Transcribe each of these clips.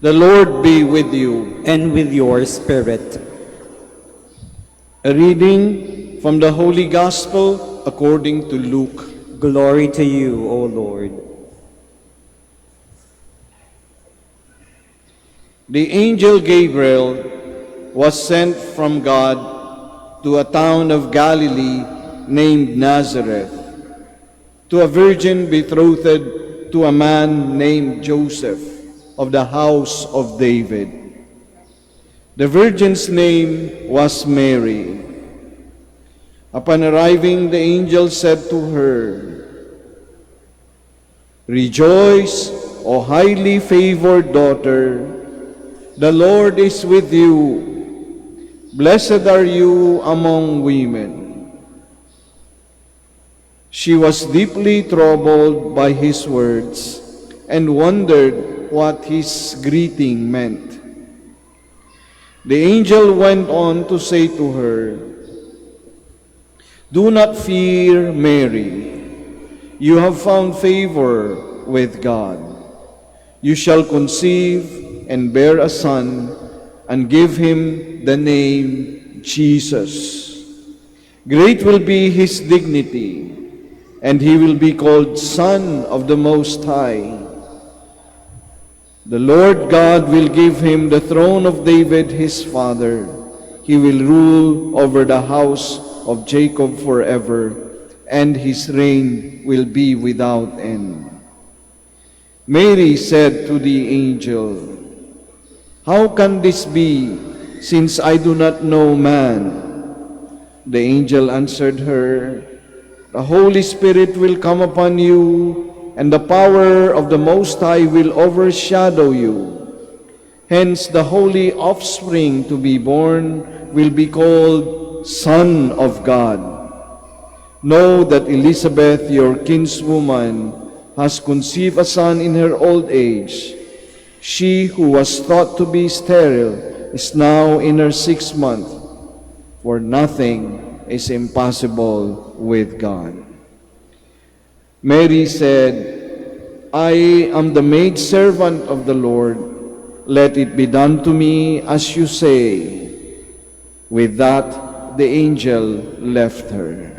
The Lord be with you. And with your spirit. A reading from the Holy Gospel according to Luke. Glory to you, O Lord. The angel Gabriel was sent from God to a town of Galilee named Nazareth, to a virgin betrothed to a man named Joseph of the house of David. The virgin's name was Mary. Upon arriving, the angel said to her, "Rejoice, O highly favored daughter, the Lord is with you. Blessed are you among women." She was deeply troubled by his words and wondered what his greeting meant. The angel went on to say to her, "Do not fear, Mary. You have found favor with God. You shall conceive and bear a son and give him the name Jesus. Great will be his dignity, and he will be called Son of the Most High. The Lord God will give him the throne of David his father. He will rule over the house of Jacob forever, and his reign will be without end." Mary said to the angel, "How can this be, since I do not know man?" The angel answered her, "The Holy Spirit will come upon you, and the power of the Most High will overshadow you. Hence, the holy offspring to be born will be called Son of God. Know that Elizabeth, your kinswoman, has conceived a son in her old age. She who was thought to be sterile is now in her 6th month, for nothing is impossible with God." Mary said, "I am the maidservant of the Lord. Let it be done to me as you say." With that, the angel left her.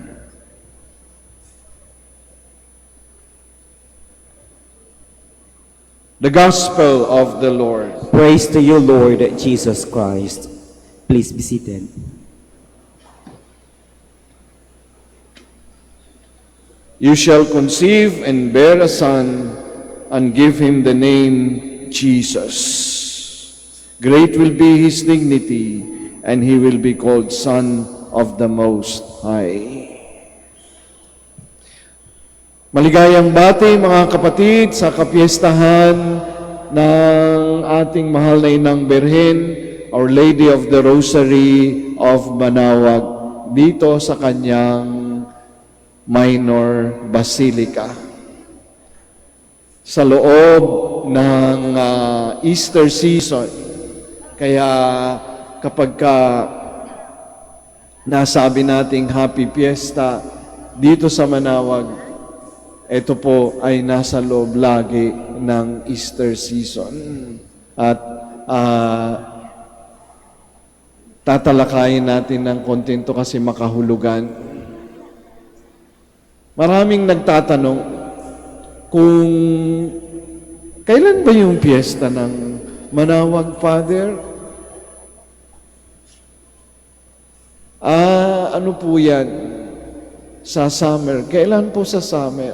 The Gospel of the Lord. Praise to you, Lord Jesus Christ. Please be seated. You shall conceive and bear a son, and give him the name Jesus. Great will be his dignity, and he will be called Son of the Most High. Maligayang bati mga kapatid sa kapiestahan ng ating mahal na Inang Birhen, Our Lady of the Rosary of Manaoag, dito sa kanyang minor basilica. Sa loob ng Easter season, kaya kapag nasabi nating Happy Fiesta dito sa Manaoag, ito po ay nasa loob lagi ng Easter season. At tatalakayin natin ng kontento kasi makahulugan. Maraming nagtatanong kung kailan ba yung piyesta ng Manaoag, Father? Ano po yan? Sa summer. Kailan po sa summer?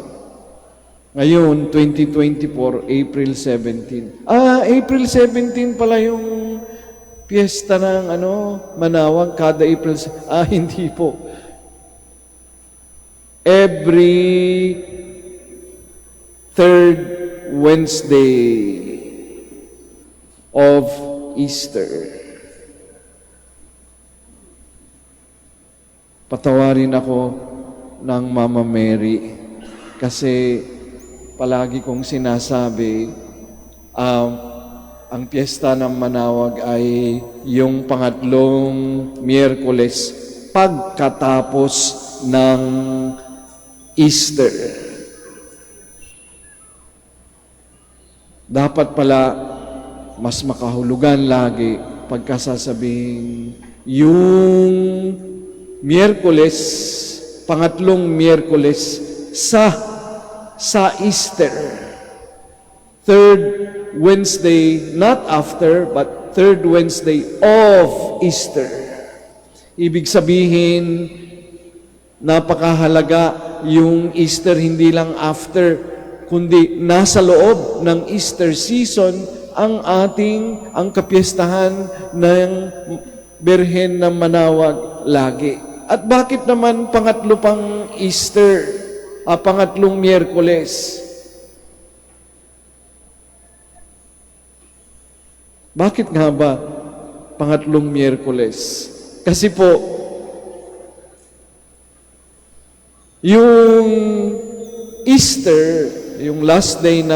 Ngayon, 2024, April 17. April 17 pala yung piyesta ng Manaoag, kada April. Hindi po. Every third Wednesday of Easter. Patawarin ako ng Mama Mary kasi palagi kong sinasabi, ang piyesta ng Manaoag ay yung pangatlong Miyerkules pagkatapos ng Easter. Dapat pala mas makahulugan lagi pagkasasabing yung Miyerkules, pangatlong Miyerkules sa Easter. Third Wednesday, not after, but third Wednesday of Easter. Ibig sabihin, napakahalaga yung Easter, hindi lang after, kundi nasa loob ng Easter season ang kapiyastahan ng Birhen ng Manawag lagi. At bakit naman pangatlo pang Easter, pangatlong Miyerkules? Bakit nga ba pangatlong Miyerkules? Kasi po, yung Easter, yung last day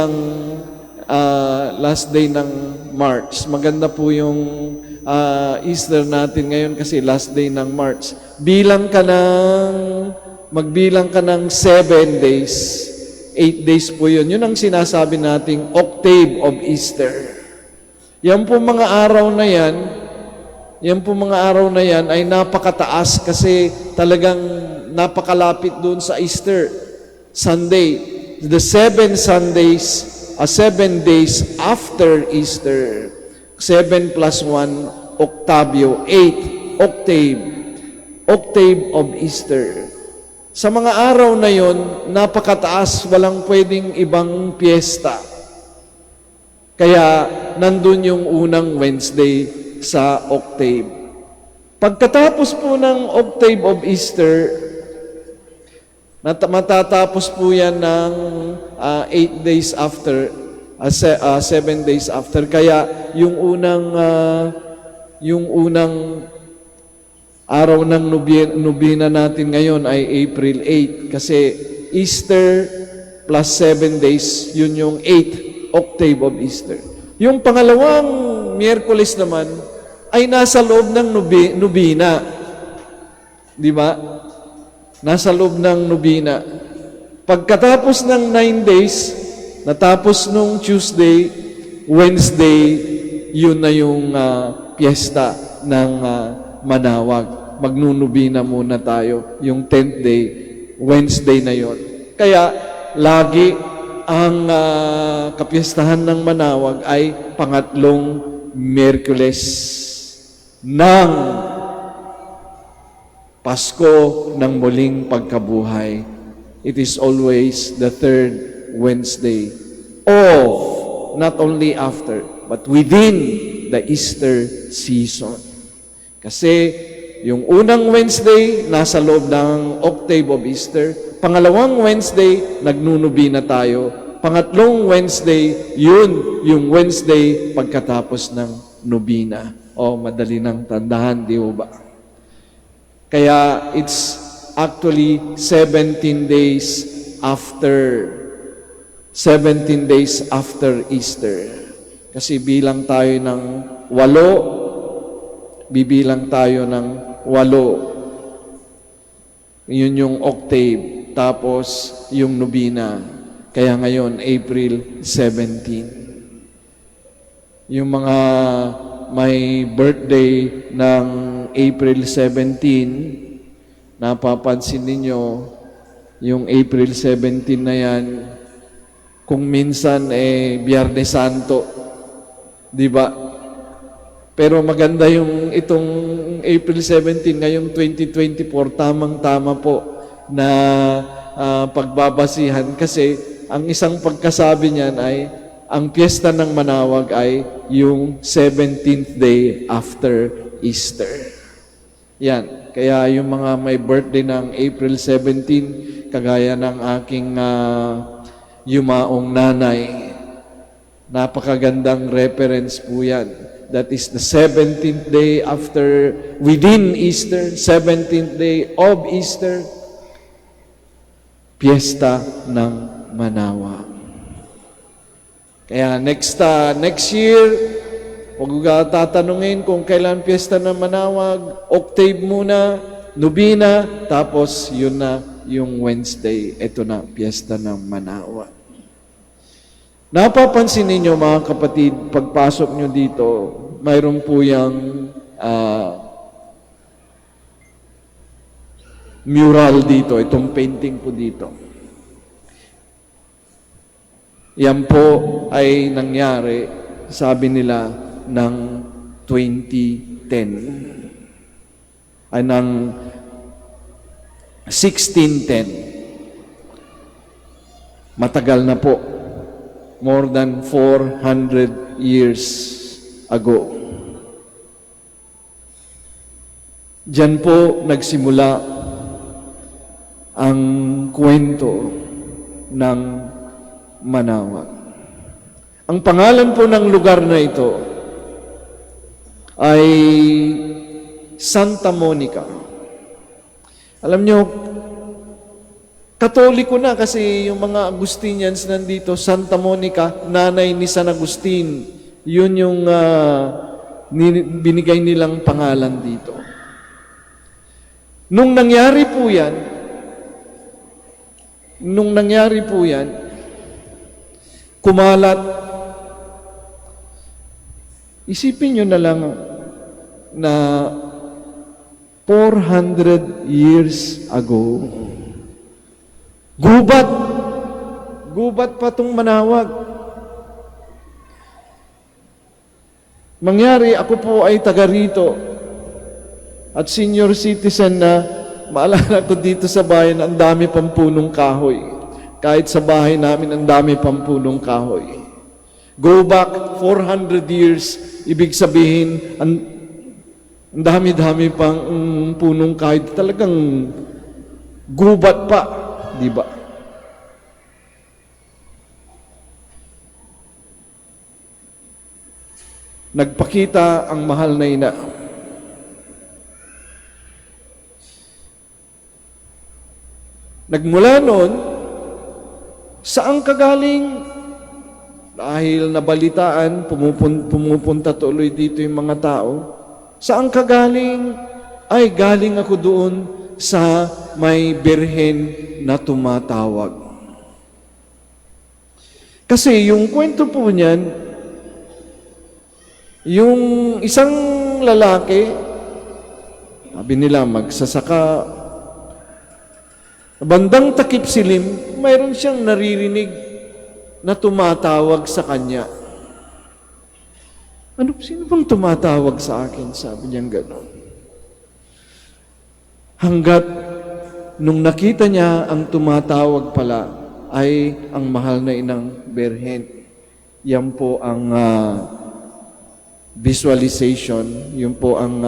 ng March, maganda po yung Easter natin ngayon kasi last day ng March. Magbilang ka ng 7 days, 8 days po yun. Yun ang sinasabi nating octave of Easter. Yan po mga araw na yan ay napakataas kasi talagang napakalapit doon sa Easter Sunday. The 7 Sundays, 7 days after Easter. 7 plus 1, octavio, 8, octave of Easter. Sa mga araw na yon, napakataas, walang pwedeng ibang piyesta. Kaya nandun yung unang Wednesday sa octave. Pagkatapos po ng octave of Easter, matatapos po yan ng 8 days after, 7 days after. Kaya yung unang araw ng nobina natin ngayon ay April 8. Kasi Easter plus 7 days, yun yung 8 octave of Easter. Yung pangalawang Miyerkules naman ay nasa loob ng nobina. Di ba? Nasa loob ng nobina. Pagkatapos ng 9 days, natapos nung Tuesday, Wednesday, yun na yung piyesta ng Manawag. Magnunubina muna tayo. Yung 10th day, Wednesday na yon. Kaya, lagi ang kapiyastahan ng Manawag ay pangatlong Miyerkules ng Pasko ng muling pagkabuhay. It is always the third Wednesday of, not only after, but within the Easter season. Kasi yung unang Wednesday, nasa loob ng octave of Easter. Pangalawang Wednesday, nagnunubina tayo. Pangatlong Wednesday, yun yung Wednesday pagkatapos ng nubina. Madali nang tandahan, di ba? Kaya it's actually 17 days after Easter. Kasi bilang tayo ng 8, bibilang tayo ng 8. Yun yung octave. Tapos yung nobina. Kaya ngayon, April 17. Yung mga may birthday ng April 17, napapansin ninyo, yung April 17 na yan, kung minsan Biyernes Santo, di ba? Pero maganda yung itong April 17, ngayong 2024, tamang-tama po na pagbabasihan kasi ang isang pagkasabi niyan ay ang piyesta ng Manawag ay yung 17th day after Easter. Yan. Kaya yung mga may birthday ng April 17, kagaya ng aking yumaong nanay, napakagandang reference po yan. That is the 17th day after, within Easter, 17th day of Easter, piyesta ng Manawag. Kaya next year, huwag tatanungin kung kailan piyesta ng Manawag, octave muna, nobina, tapos yun na, yung Wednesday, ito na, piyesta ng Manawag. Napapansin ninyo mga kapatid, pagpasok nyo dito, mayroon po yung mural dito, itong painting po dito. Yan po ay nangyari, sabi nila, ng 2010. Ay ng 1610. Matagal na po. More than 400 years ago. Diyan po nagsimula ang kwento ng Manaoag. Ang pangalan po ng lugar na ito ay Santa Monica. Alam nyo, Katoliko na kasi yung mga Agustinians nandito, Santa Monica, nanay ni San Agustin. Yun yung binigay nilang pangalan dito. Nung nangyari po yan, kumalat. Isipin nyo na lang na 400 years ago, gubat pa itong Manaoag. Mangyari, ako po ay taga rito at senior citizen na maalala ko dito sa bayan, ang dami pang punong kahoy. Kahit sa bahay namin, ang dami pang punong kahoy. Go back 400 years, ibig sabihin, ang dami-dami pang punong kahoy. Talagang gubat pa, di ba? Nagpakita ang mahal na ina. Nagmula noon, saan ka galing? Dahil nabalitaan, pumupunta tuloy dito yung mga tao. Saan ka galing? Ay, galing ako doon sa may birhen na tumatawag. Kasi yung kwento po niyan, yung isang lalaki, sabi nila magsasaka, bandang takip silim, mayroon siyang naririnig na tumatawag sa kanya. Sino bang tumatawag sa akin? Sabi niya gano'n. Hanggat nung nakita niya ang tumatawag pala ay ang mahal na inang Birhen. Yan po ang visualization, yun po ang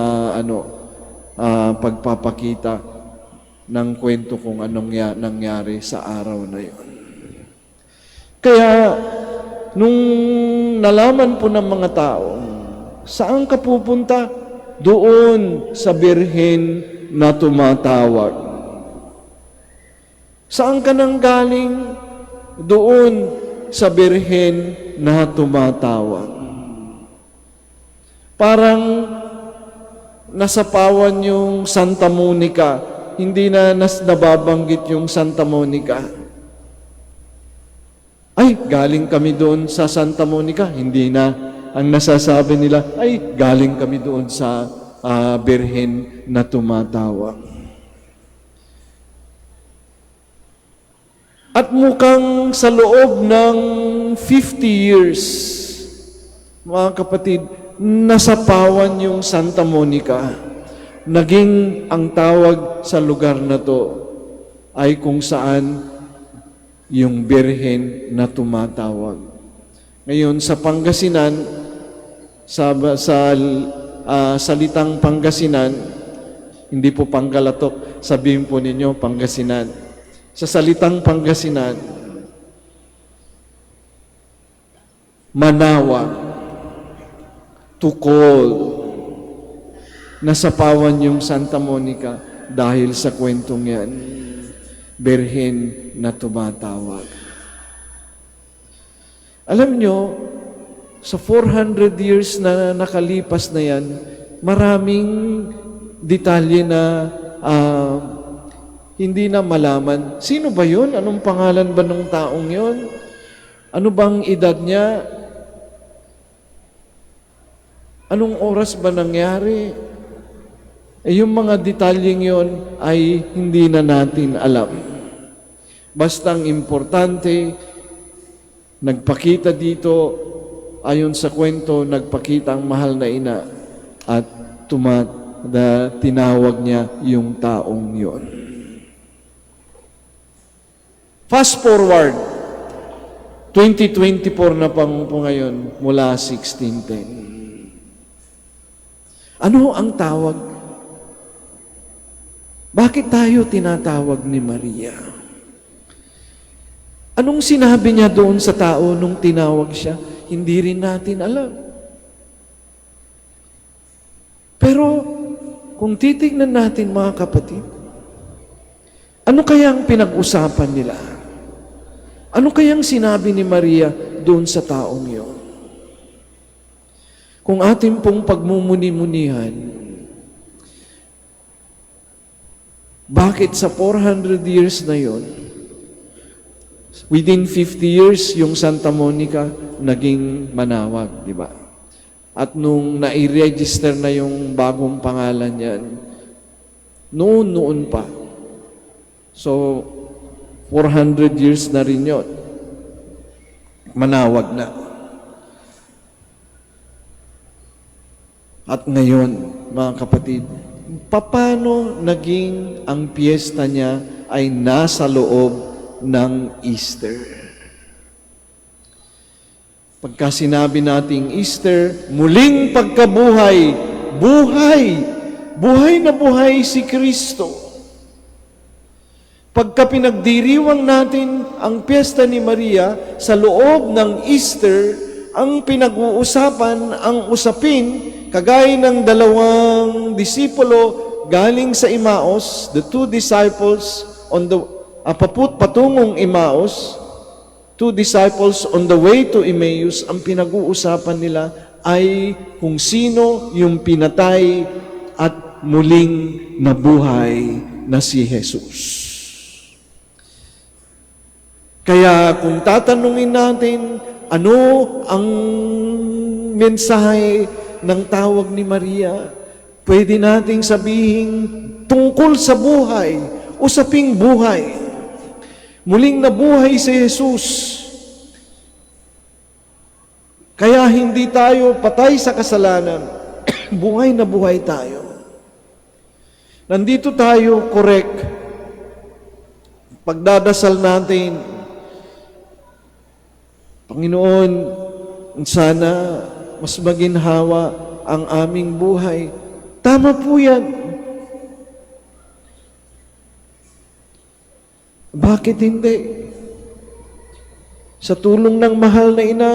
pagpapakita ng kwento kung anong nangyari sa araw na yun. Kaya, nung nalaman po ng mga tao, saan ka pupunta? Doon sa Birhen na tumatawag. Saan ka nang galing? Doon sa Birhen na tumatawag. Parang nasapawan yung Santa Monica, hindi na nababanggit yung Santa Monica. Ay, galing kami doon sa Santa Monica. Hindi na. Ang nasasabi nila, ay, galing kami doon sa Birhen na tumatawag. At mukhang sa loob ng 50 years, mga kapatid, nasapawan yung Santa Monica. Naging ang tawag sa lugar na to ay kung saan yung Birhen na tumatawag. Ngayon, sa Pangasinan, sa salitang Pangasinan, hindi po Panggalatok, sabihin po ninyo Pangasinan. Sa salitang Pangasinan, Manaoag, to call, nasapawan yung Santa Monica dahil sa kwentong yan. Birhen na tumatawag. Alam nyo, sa 400 years na nakalipas na yan, maraming detalye na hindi na malaman. Sino ba yun? Anong pangalan ba ng taong yun? Ano bang edad niya? Anong oras ba nangyari? Yung mga detalyeng yon ay hindi na natin alam. Basta ang importante, nagpakita dito, ayon sa kwento, nagpakita ang mahal na ina at tinawag niya yung taong yon. Fast forward, 2024 na pang po ngayon mula 1610. Ano ang tawag? Bakit tayo tinatawag ni Maria? Anong sinabi niya doon sa tao nung tinawag siya? Hindi rin natin alam. Pero kung titignan natin mga kapatid, ano kayang pinag-usapan nila? Ano kayang sinabi ni Maria doon sa taong yun? Kung ating pong pagmumuni-munihan, bakit sa 400 years na yon, within 50 years, yung Santa Monica naging Manawag, di ba? At nung nai-register na yung bagong pangalan yan, noon pa. So, 400 years na rin yun. Manawag na. At ngayon, mga kapatid, paano naging ang piyesta niya ay nasa loob ng Easter? Pagka sinabi nating Easter, muling pagkabuhay, buhay na buhay si Kristo. Pagka pinagdiriwang natin ang piyesta ni Maria sa loob ng Easter, ang pinag-uusapan, ang usapin, kagaya ng dalawang disipulo galing sa Emmaus, the two disciples on the patungong Emmaus, two disciples on the way to Emmaus, ang pinag-uusapan nila ay kung sino yung pinatay at muling nabuhay na si Jesus. Kaya kung tatanungin natin, ano ang mensahe ng tawag ni Maria, pwede nating sabihin tungkol sa buhay, usaping buhay. Muling nabuhay si Jesus. Kaya hindi tayo patay sa kasalanan, buhay na buhay tayo. Nandito tayo, correct. Pagdadasal natin, Panginoon, sana mas maginhawa ang aming buhay. Tama po yan. Bakit hindi? Sa tulong ng mahal na ina,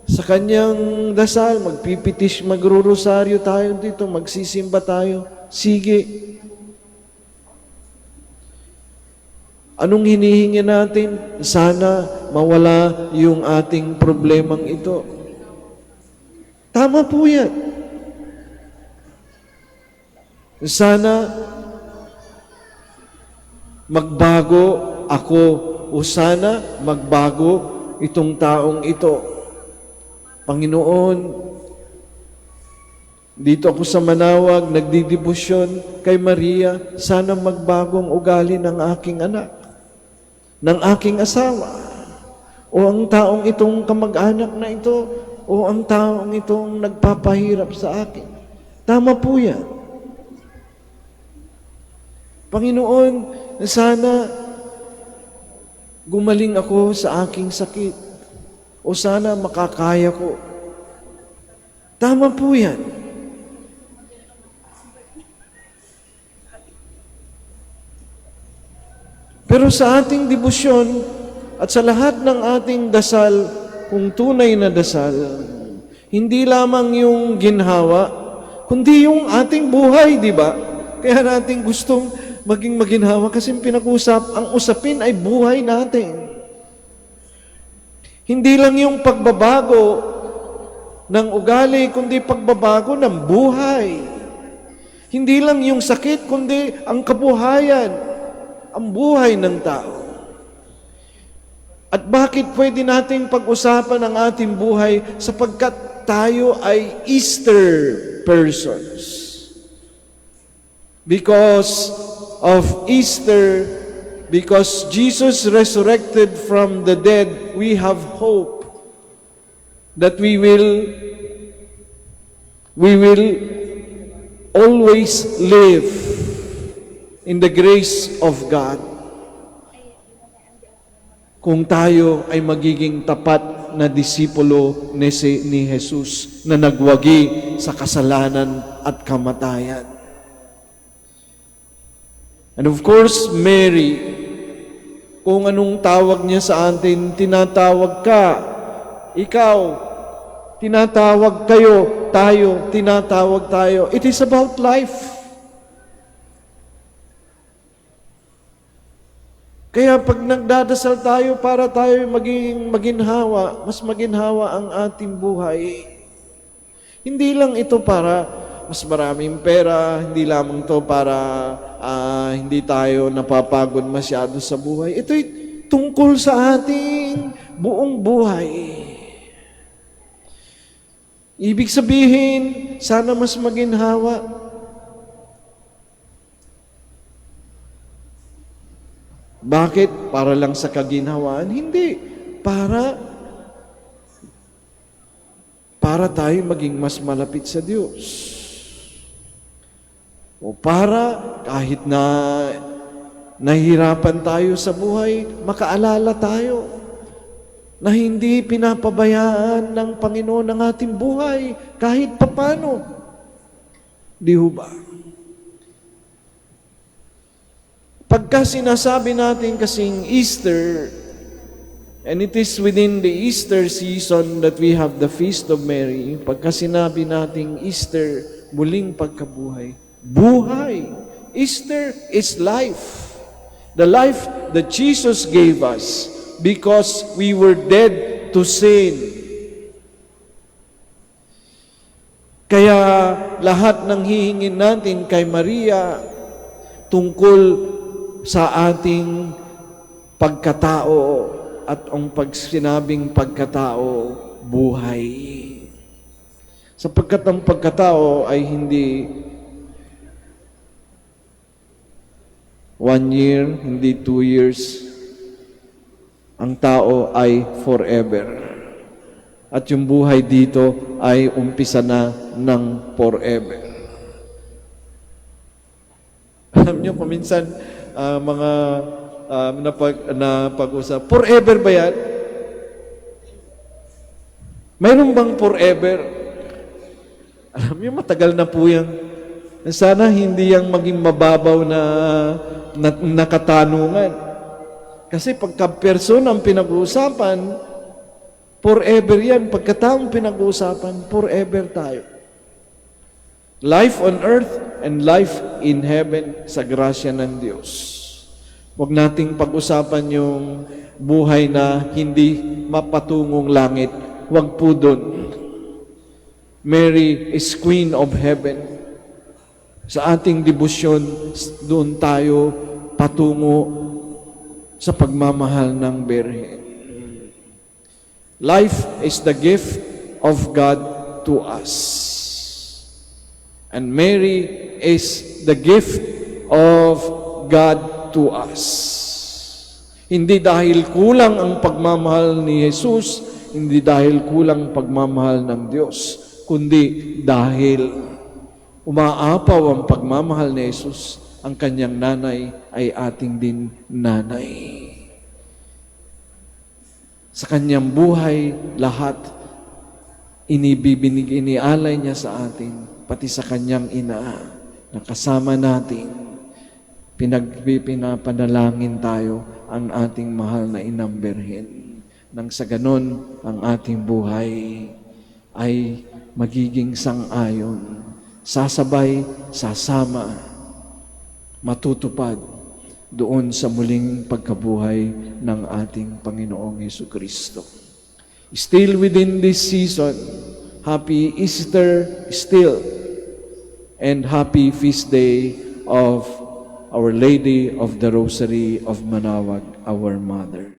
sa kanyang dasal, magpipitish, magrurosaryo tayo dito, magsisimba tayo. Sige. Anong hinihingi natin? Sana mawala yung ating problemang ito. Tama po yan. Sana magbago ako o sana magbago itong taong ito. Panginoon, dito ako sa Manawag, nagdidibusyon kay Maria, sana magbagong ugali ng aking anak, ng aking asawa, o ang taong itong kamag-anak na ito, o ang taong itong nagpapahirap sa akin. Tama po yan. Panginoon, sana gumaling ako sa aking sakit, o sana makakaya ko. Tama po yan. Pero sa ating debosyon at sa lahat ng ating dasal, kung tunay na dasal, hindi lamang yung ginhawa, kundi yung ating buhay, di ba? Kaya natin gustong maging maginhawa kasi ang usapin ay buhay natin. Hindi lang yung pagbabago ng ugali, kundi pagbabago ng buhay. Hindi lang yung sakit, kundi ang kabuhayan, ang buhay ng tao. At bakit pwede nating pag-usapan ang ating buhay? Sapagkat tayo ay Easter persons. Because of Easter, because Jesus resurrected from the dead, we have hope that we will always live in the grace of God. Kung tayo ay magiging tapat na disipulo ni Jesus na nagwagi sa kasalanan at kamatayan. And of course, Mary, kung anong tawag niya sa atin, tinatawag ka, ikaw, tinatawag kayo, tayo, tinatawag tayo. It is about life. Kaya pag nagdadasal tayo para tayo maging maginhawa, mas maginhawa ang ating buhay. Hindi lang ito para mas maraming pera, hindi lamang ito para hindi tayo napapagod masyado sa buhay. Ito'y tungkol sa ating buong buhay. Ibig sabihin, sana mas maginhawa. Bakit? Para lang sa kaginhawaan? Hindi. Para tayo maging mas malapit sa Diyos. O para kahit na nahihirapan tayo sa buhay, makaalala tayo na hindi pinapabayaan ng Panginoon ang ating buhay kahit papano. Di ho ba? Pagka sinasabi natin kasing Easter, and it is within the Easter season that we have the Feast of Mary, pagka sinabi nating Easter, muling pagkabuhay, buhay. Easter is life. The life that Jesus gave us because we were dead to sin. Kaya lahat ng hihingin natin kay Maria tungkol sa ating pagkatao at ang pagsinabing pagkatao, buhay. Sapagkat ang pagkatao ay hindi 1 year, hindi 2 years. Ang tao ay forever. At yung buhay dito ay umpisa na ng forever. Alam niyo, paminsan, mga napag-usap, forever ba yan? Mayroon bang forever? Alam niyo, matagal na po yan. Sana hindi yang maging mababaw na katanungan. Kasi pagka person ang pinag-uusapan, forever yan. Pagkataong pinag-uusapan, forever tayo. Life on earth and life in heaven sa grasya ng Diyos. Huwag nating pag-usapan yung buhay na hindi mapatungong langit. Huwag po doon. Mary is Queen of Heaven. Sa ating debosyon, doon tayo patungo sa pagmamahal ng Birhen. Life is the gift of God to us. And Mary is the gift of God to us. Hindi dahil kulang ang pagmamahal ni Jesus, hindi dahil kulang ang pagmamahal ng Diyos, kundi dahil umaapaw ang pagmamahal ni Jesus, ang kanyang nanay ay ating din nanay. Sa kanyang buhay, lahat inialay niya sa atin, pati sa kanyang ina, na kasama natin, pinapanalangin tayo ang ating mahal na Inang Birhen. Nang sa ganon, ang ating buhay ay magiging sang-ayon, sasabay, sasama, matutupad doon sa muling pagkabuhay ng ating Panginoong Jesucristo. Still within this season, Happy Easter still, and happy feast day of Our Lady of the Rosary of Manaoag, our Mother.